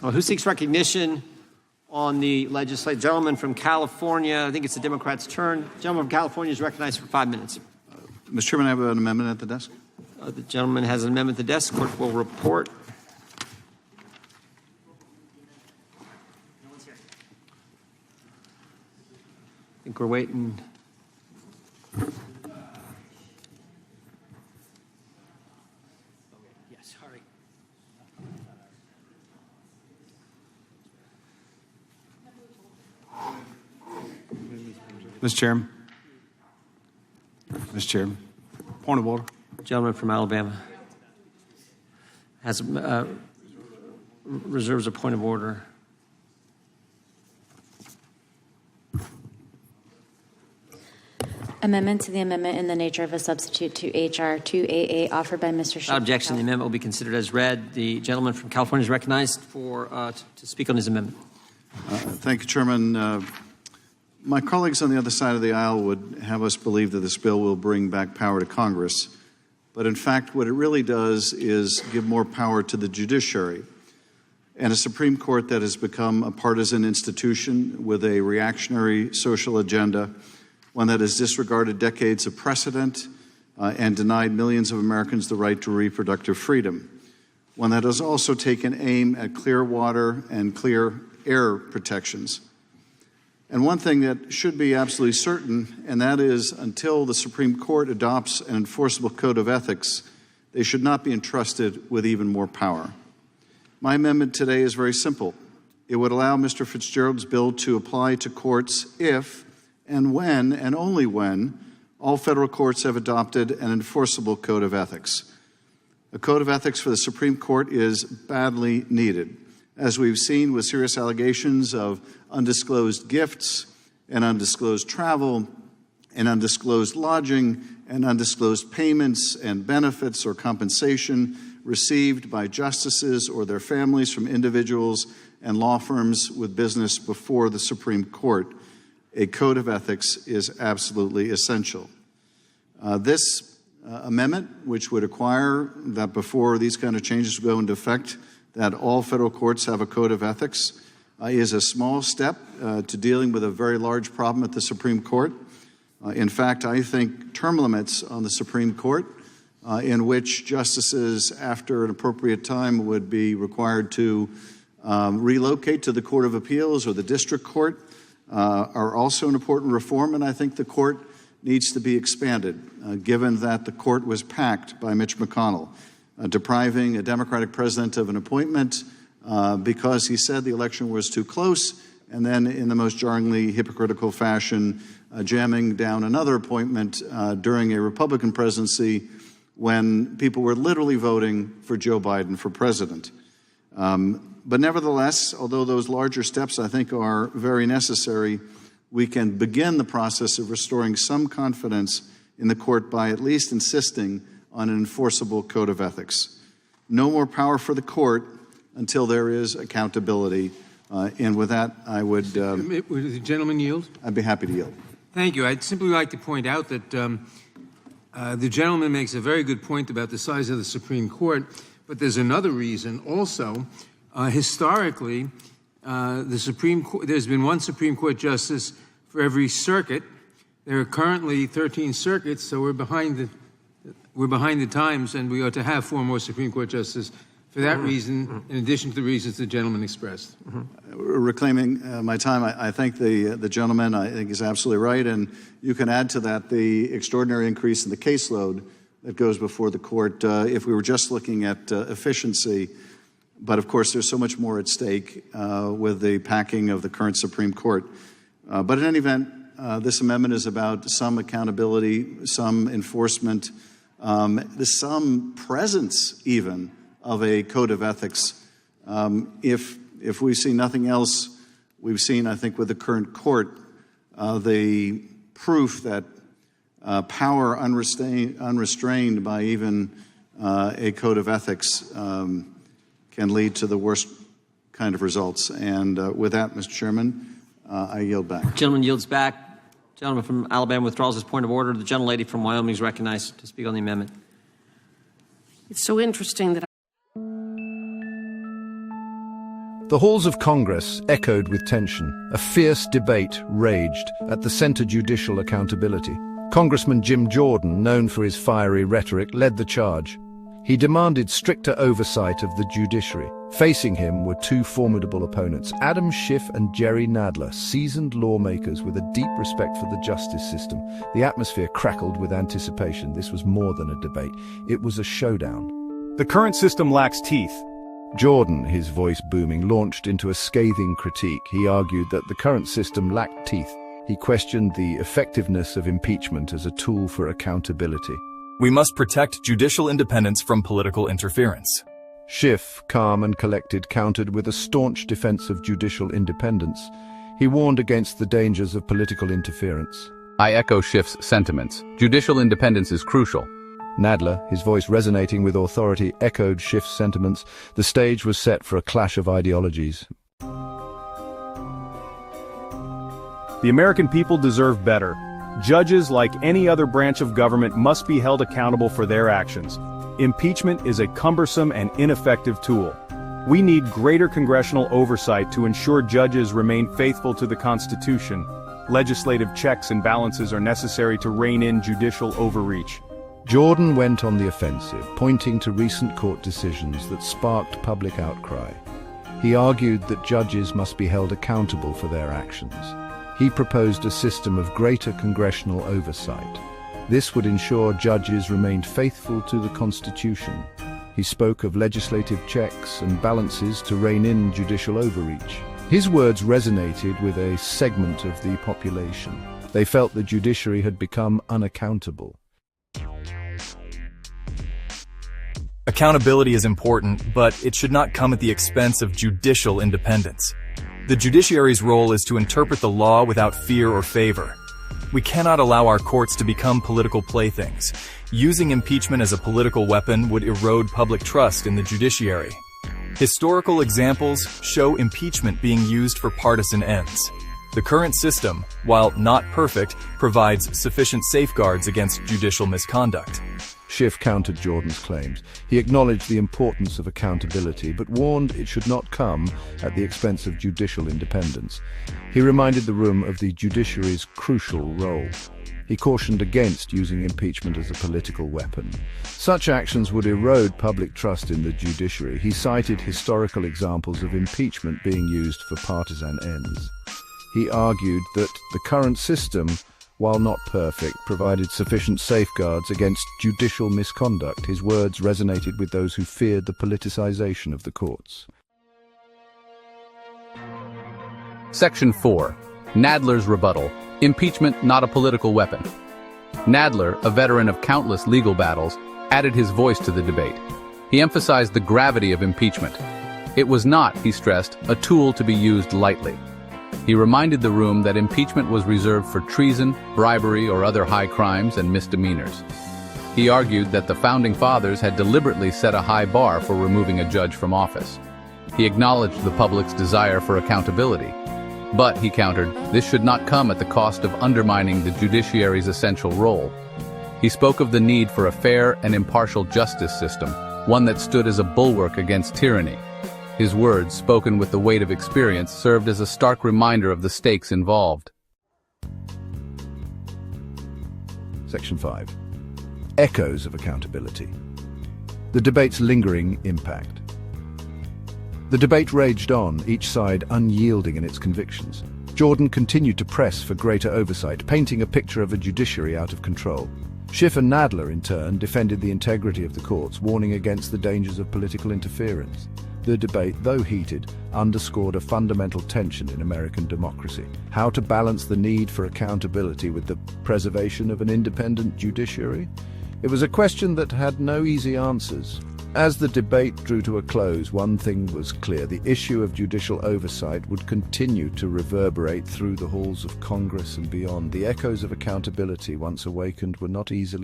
Who seeks recognition on the legislative? Gentleman from California. I think it's the Democrats' turn. Gentleman from California is recognized for 5 minutes. Mr. Chairman, I have an amendment at the desk. The gentleman has an amendment at the desk. Clerk will report. I think we're waiting. Yes, hurry. Mr. Chairman. Mr. Chairman. Point of order. Gentleman from Alabama has reserves a point of order. Amendment to the amendment in the nature of a substitute to H.R. 288 offered by Mr. Schiff. Without objection, the amendment will be considered as read. The gentleman from California is recognized for to speak on his amendment. Thank you, Chairman. My colleagues on the other side of the aisle would have us believe that this bill will bring back power to Congress. But in fact, what it really does is give more power to the judiciary and a Supreme Court that has become a partisan institution with a reactionary social agenda, one that has disregarded decades of precedent and denied millions of Americans the right to reproductive freedom, one that has also taken aim at clear water and clear air protections. And one thing that should be absolutely certain, and that is until the Supreme Court adopts an enforceable code of ethics, they should not be entrusted with even more power. My amendment today is very simple. It would allow Mr. Fitzgerald's bill to apply to courts if and when, and only when, all federal courts have adopted an enforceable code of ethics. A code of ethics for the Supreme Court is badly needed, as we've seen with serious allegations of undisclosed gifts and undisclosed travel and undisclosed lodging and undisclosed payments and benefits or compensation received by justices or their families from individuals and law firms with business before the Supreme Court. A code of ethics is absolutely essential. This amendment, which would require that before these kind of changes go into effect, that all federal courts have a code of ethics, is a small step to dealing with a very large problem at the Supreme Court. In fact, I think term limits on the Supreme Court, in which justices, after an appropriate time, would be required to relocate to the Court of Appeals or the District Court, are also an important reform, and I think the court needs to be expanded, given that the court was packed by Mitch McConnell, depriving a Democratic president of an appointment because he said the election was too close, and then in the most jarringly hypocritical fashion, jamming down another appointment during a Republican presidency when people were literally voting for Joe Biden for president. But nevertheless, although those larger steps I think are very necessary, we can begin the process of restoring some confidence in the court by at least insisting on an enforceable code of ethics. No more power for the court until there is accountability. And with that, I would... Would the gentleman yield? I'd be happy to yield. Thank you. I'd simply like to point out that the gentleman makes a very good point about the size of the Supreme Court, but there's another reason also. Historically, the Supreme Court, there's been one Supreme Court justice for every circuit. There are currently 13 circuits, so we're behind the times, and we ought to have 4 more Supreme Court justices for that reason, in addition to the reasons the gentleman expressed. Reclaiming my time, I thank the gentleman. I think he's absolutely right, and you can add to that the extraordinary increase in the caseload that goes before the court if we were just looking at efficiency. But of course, there's so much more at stake with the packing of the current Supreme Court. But in any event, this amendment is about some accountability, some enforcement, some presence even of a code of ethics. If we see nothing else, we've seen, I think, with the current court, the proof that power unrestrained by even a code of ethics can lead to the worst kind of results. And with that, Mr. Chairman, I yield back. Gentleman yields back. Gentleman from Alabama withdraws his point of order. The gentlelady from Wyoming is recognized to speak on the amendment. It's so interesting that The halls of Congress echoed with tension. A fierce debate raged at the Center Judicial Accountability. Congressman Jim Jordan, known for his fiery rhetoric, led the charge. He demanded stricter oversight of the judiciary. Facing him were two formidable opponents, Adam Schiff and Jerry Nadler, seasoned lawmakers with a deep respect for the justice system. The atmosphere crackled with anticipation. This was more than a debate. It was a showdown. The current system lacks teeth. Jordan, his voice booming, launched into a scathing critique. He argued that the current system lacked teeth. He questioned the effectiveness of impeachment as a tool for accountability. We must protect judicial independence from political interference. Schiff, calm and collected, countered with a staunch defense of judicial independence. He warned against the dangers of political interference. I echo Schiff's sentiments. Judicial independence is crucial. Nadler, his voice resonating with authority, echoed Schiff's sentiments. The stage was set for a clash of ideologies. The American people deserve better. Judges, like any other branch of government, must be held accountable for their actions. Impeachment is a cumbersome and ineffective tool. We need greater congressional oversight to ensure judges remain faithful to the Constitution. Legislative checks and balances are necessary to rein in judicial overreach. Jordan went on the offensive, pointing to recent court decisions that sparked public outcry. He argued that judges must be held accountable for their actions. He proposed a system of greater congressional oversight. This would ensure judges remained faithful to the Constitution. He spoke of legislative checks and balances to rein in judicial overreach. His words resonated with a segment of the population. They felt the judiciary had become unaccountable. Accountability is important, but it should not come at the expense of judicial independence. The judiciary's role is to interpret the law without fear or favor. We cannot allow our courts to become political playthings. Using impeachment as a political weapon would erode public trust in the judiciary. Historical examples show impeachment being used for partisan ends. The current system, while not perfect, provides sufficient safeguards against judicial misconduct. Schiff countered Jordan's claims. He acknowledged the importance of accountability, but warned it should not come at the expense of judicial independence. He reminded the room of the judiciary's crucial role. He cautioned against using impeachment as a political weapon. Such actions would erode public trust in the judiciary. He cited historical examples of impeachment being used for partisan ends. He argued that the current system, while not perfect, provided sufficient safeguards against judicial misconduct. His words resonated with those who feared the politicization of the courts. Section 4. Nadler's rebuttal. Impeachment not a political weapon. Nadler, a veteran of countless legal battles, added his voice to the debate. He emphasized the gravity of impeachment. It was not, he stressed, a tool to be used lightly. He reminded the room that impeachment was reserved for treason, bribery, or other high crimes and misdemeanors. He argued that the Founding Fathers had deliberately set a high bar for removing a judge from office. He acknowledged the public's desire for accountability. But, he countered, this should not come at the cost of undermining the judiciary's essential role. He spoke of the need for a fair and impartial justice system, one that stood as a bulwark against tyranny. His words, spoken with the weight of experience, served as a stark reminder of the stakes involved. Section 5. Echoes of accountability. The debate's lingering impact. The debate raged on, each side unyielding in its convictions. Jordan continued to press for greater oversight, painting a picture of a judiciary out of control. Schiff and Nadler, in turn, defended the integrity of the courts, warning against the dangers of political interference. The debate, though heated, underscored a fundamental tension in American democracy: how to balance the need for accountability with the preservation of an independent judiciary. It was a question that had no easy answers. As the debate drew to a close, one thing was clear: the issue of judicial oversight would continue to reverberate through the halls of Congress and beyond. The echoes of accountability, once awakened, were not easily